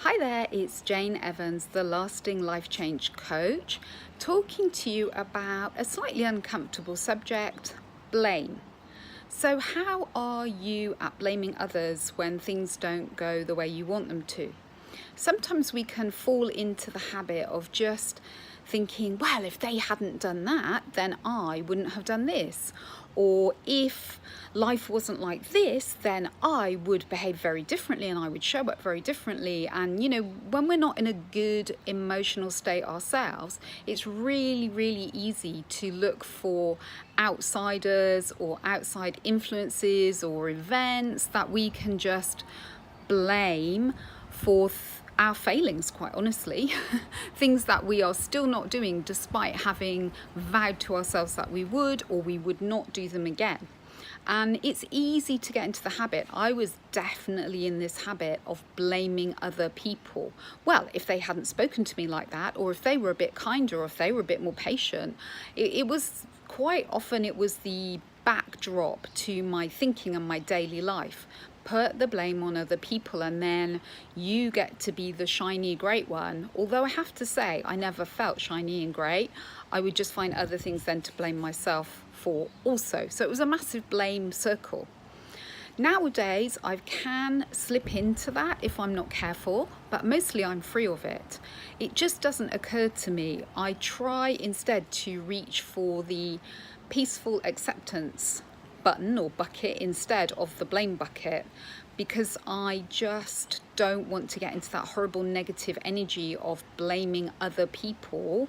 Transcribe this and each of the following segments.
Hi there, it's Jane Evans, the Lasting Life Change Coach, talking to you about a slightly uncomfortable subject, blame. So, how are you at blaming others when things don't go the way you want them to? Sometimes we can fall into the habit of just thinking, well, if they hadn't done that, then I wouldn't have done this. Or if life wasn't like this, then I would behave very differently and I would show up very differently. And, when we're not in a good emotional state ourselves, it's really, really easy to look for outsiders or outside influences or events that we can just blame for our failings, quite honestly. Things that we are still not doing despite having vowed to ourselves that we would, or we would not do them again. And it's easy to get into the habit. I was definitely in this habit of blaming other people. Well, if they hadn't spoken to me like that, or if they were a bit kinder, or if they were a bit more patient, it was quite often it was the backdrop to my thinking and my daily life. Put the blame on other people and then you get to be the shiny great one. Although I have to say I never felt shiny and great. I would just find other things then to blame myself for also. So it was a massive blame circle. Nowadays I can slip into that if I'm not careful, but mostly I'm free of it. It just doesn't occur to me. I try instead to reach for the peaceful acceptance button or bucket instead of the blame bucket, because I just don't want to get into that horrible negative energy of blaming other people.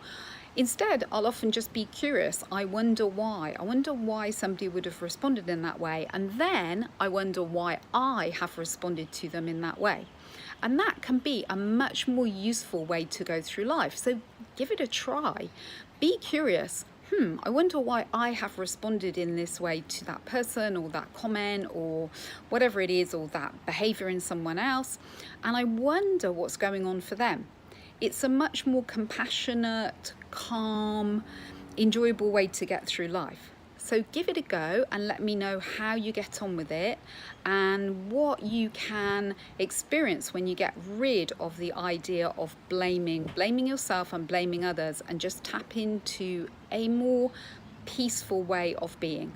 Instead, I'll often just be curious. I wonder why. I wonder why somebody would have responded in that way. And then I wonder why I have responded to them in that way. And that can be a much more useful way to go through life. So give it a try. Be curious. I wonder why I have responded in this way to that person or that comment or whatever it is, or that behavior in someone else. And I wonder what's going on for them. It's a much more compassionate, calm, enjoyable way to get through life. So give it a go and let me know how you get on with it and what you can experience when you get rid of the idea of blaming yourself and blaming others, and just tap into a more peaceful way of being.